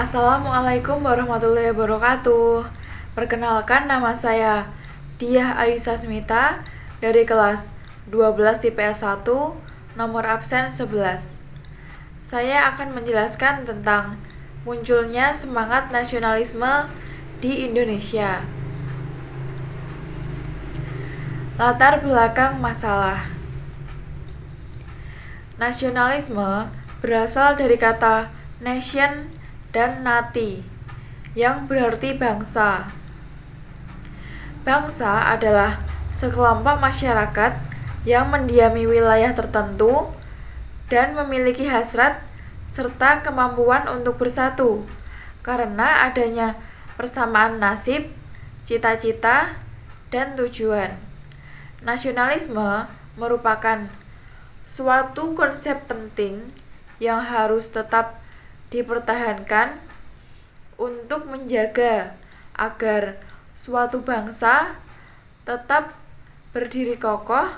Assalamualaikum warahmatullahi wabarakatuh. Perkenalkan, nama saya Diah Ayu Sasmita dari kelas 12 IPS 1, nomor absen 11. Saya akan menjelaskan tentang munculnya semangat nasionalisme di Indonesia. Latar belakang masalah. Nasionalisme berasal dari kata nation dan nati, yang berarti bangsa. Bangsa adalah sekelompok masyarakat yang mendiami wilayah tertentu dan memiliki hasrat serta kemampuan untuk bersatu karena adanya persamaan nasib, cita-cita, dan tujuan. Nasionalisme merupakan suatu konsep penting yang harus tetap dipertahankan untuk menjaga agar suatu bangsa tetap berdiri kokoh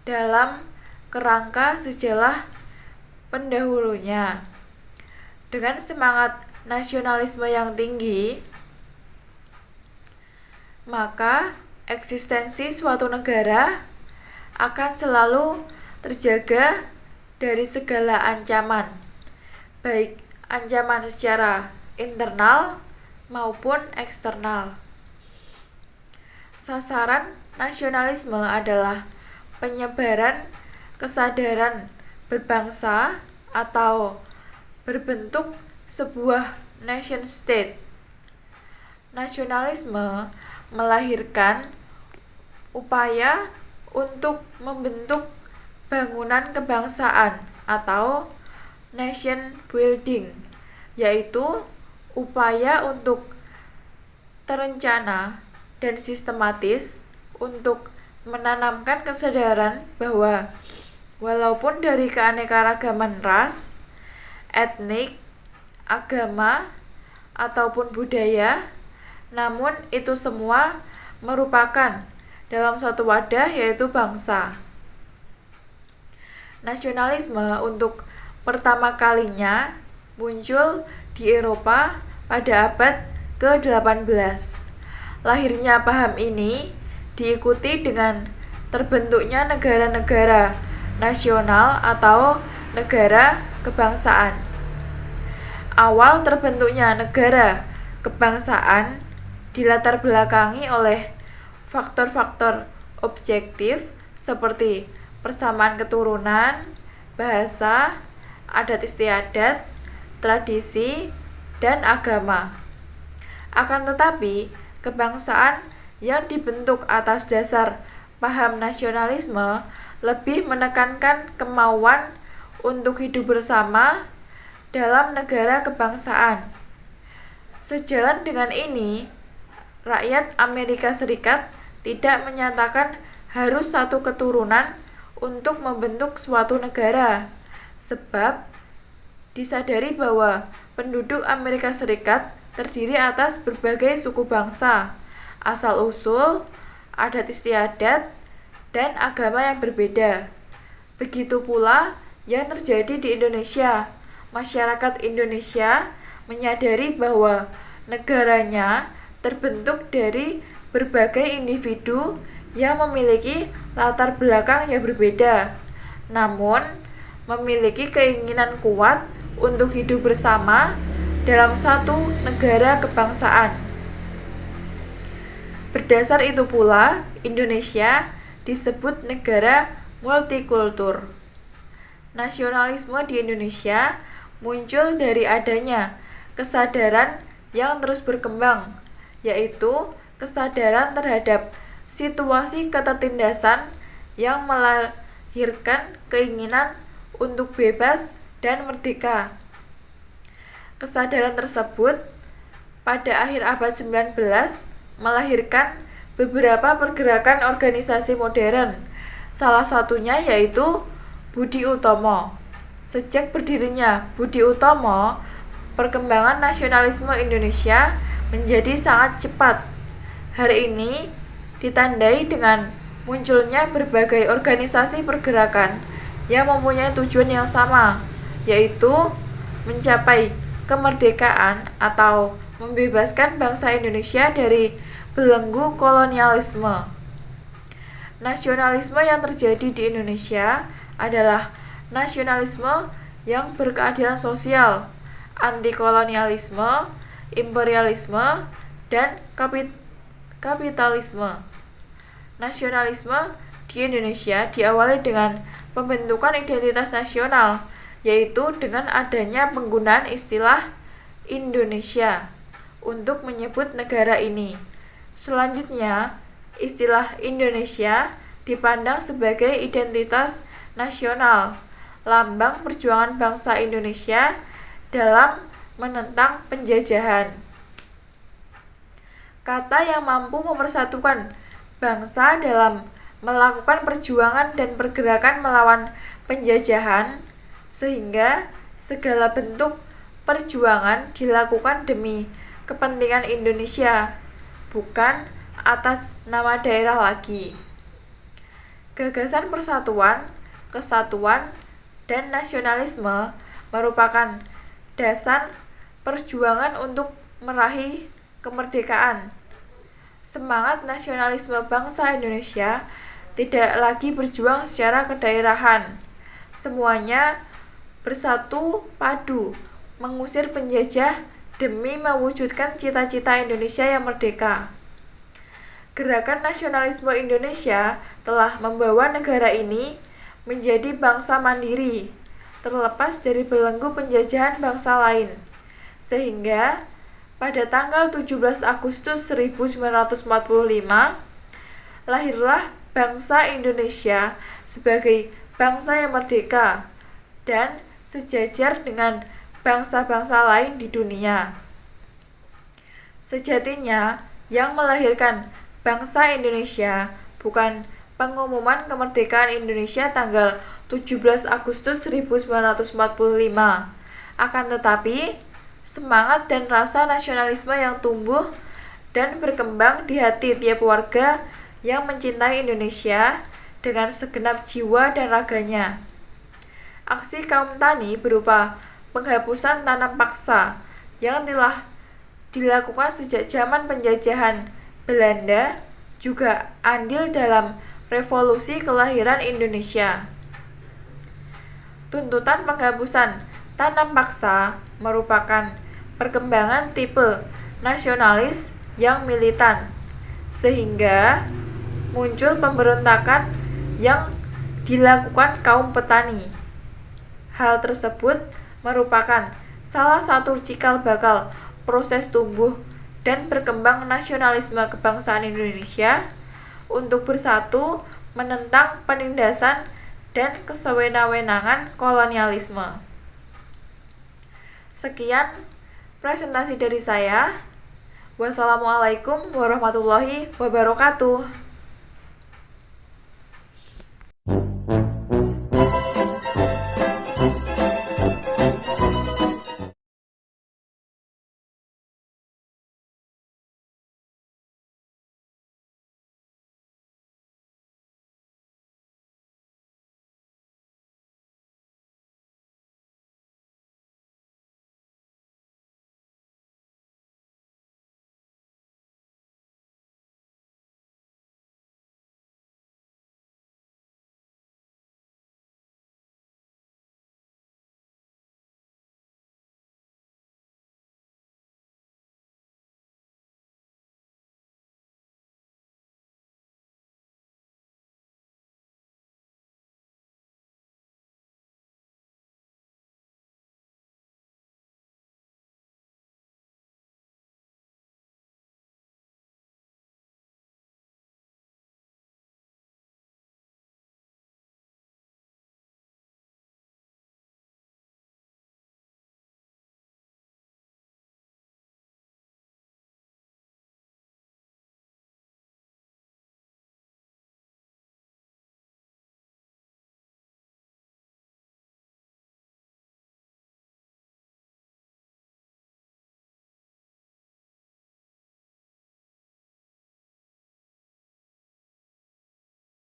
dalam kerangka sejarah pendahulunya. Dengan semangat nasionalisme yang tinggi, maka eksistensi suatu negara akan selalu terjaga dari segala ancaman, baik ancaman secara internal maupun eksternal. Sasaran nasionalisme adalah penyebaran kesadaran berbangsa atau berbentuk sebuah nation state. Nasionalisme melahirkan upaya untuk membentuk bangunan kebangsaan atau nation building, yaitu upaya untuk terencana dan sistematis untuk menanamkan kesadaran bahwa walaupun dari keanekaragaman ras, etnik, agama, ataupun budaya, namun itu semua merupakan dalam satu wadah, yaitu bangsa. Nasionalisme untuk pertama kalinya muncul di Eropa pada abad ke-18. Lahirnya paham ini diikuti dengan terbentuknya negara-negara nasional atau negara kebangsaan. Awal terbentuknya negara kebangsaan dilatar belakangi oleh faktor-faktor objektif seperti persamaan keturunan, bahasa, adat istiadat, tradisi, dan agama. Akan tetapi, kebangsaan yang dibentuk atas dasar paham nasionalisme lebih menekankan kemauan untuk hidup bersama dalam negara kebangsaan. Sejalan dengan ini, rakyat Amerika Serikat tidak menyatakan harus satu keturunan untuk membentuk suatu negara, sebab disadari bahwa penduduk Amerika Serikat terdiri atas berbagai suku bangsa, asal-usul, adat istiadat, dan agama yang berbeda. Begitu pula yang terjadi di Indonesia. Masyarakat Indonesia menyadari bahwa negaranya terbentuk dari berbagai individu yang memiliki latar belakang yang berbeda, namun memiliki keinginan kuat untuk hidup bersama dalam satu negara kebangsaan. Berdasar itu pula, Indonesia disebut negara multikultur. Nasionalisme di Indonesia muncul dari adanya kesadaran yang terus berkembang, yaitu kesadaran terhadap situasi ketertindasan yang melahirkan keinginan untuk bebas dan merdeka. Kesadaran tersebut pada akhir abad 19 melahirkan beberapa pergerakan organisasi modern, salah satunya yaitu Budi Utomo. Sejak berdirinya Budi Utomo, perkembangan nasionalisme Indonesia menjadi sangat cepat. Hari ini ditandai dengan munculnya berbagai organisasi pergerakan yang mempunyai tujuan yang sama, yaitu mencapai kemerdekaan atau membebaskan bangsa Indonesia dari belenggu kolonialisme. Nasionalisme yang terjadi di Indonesia adalah nasionalisme yang berkeadilan sosial, anti-kolonialisme, imperialisme, dan kapitalisme. Nasionalisme di Indonesia diawali dengan pembentukan identitas nasional, yaitu dengan adanya penggunaan istilah Indonesia untuk menyebut negara ini. Selanjutnya, istilah Indonesia dipandang sebagai identitas nasional, lambang perjuangan bangsa Indonesia dalam menentang penjajahan. Kata yang mampu mempersatukan bangsa dalam melakukan perjuangan dan pergerakan melawan penjajahan, sehingga segala bentuk perjuangan dilakukan demi kepentingan Indonesia, bukan atas nama daerah lagi. Gagasan persatuan, kesatuan, dan nasionalisme merupakan dasar perjuangan untuk meraih kemerdekaan. Semangat nasionalisme bangsa Indonesia tidak lagi berjuang secara kedaerahan. Semuanya bersatu padu mengusir penjajah demi mewujudkan cita-cita Indonesia yang merdeka. Gerakan nasionalisme Indonesia telah membawa negara ini menjadi bangsa mandiri, terlepas dari belenggu penjajahan bangsa lain. Sehingga pada tanggal 17 Agustus 1945, lahirlah bangsa Indonesia sebagai bangsa yang merdeka dan sejajar dengan bangsa-bangsa lain di dunia. Sejatinya, yang melahirkan bangsa Indonesia bukan pengumuman kemerdekaan Indonesia tanggal 17 Agustus 1945, akan tetapi semangat dan rasa nasionalisme yang tumbuh dan berkembang di hati tiap warga yang mencintai Indonesia dengan segenap jiwa dan raganya. Aksi kaum tani berupa penghapusan tanam paksa yang telah dilakukan sejak zaman penjajahan Belanda juga andil dalam revolusi kelahiran Indonesia. Tuntutan penghapusan tanam paksa merupakan perkembangan tipe nasionalis yang militan, sehingga muncul pemberontakan yang dilakukan kaum petani. Hal tersebut merupakan salah satu cikal bakal proses tumbuh dan berkembang nasionalisme kebangsaan Indonesia untuk bersatu menentang penindasan dan kesewenang-wenangan kolonialisme. Sekian presentasi dari saya. Wassalamualaikum warahmatullahi wabarakatuh.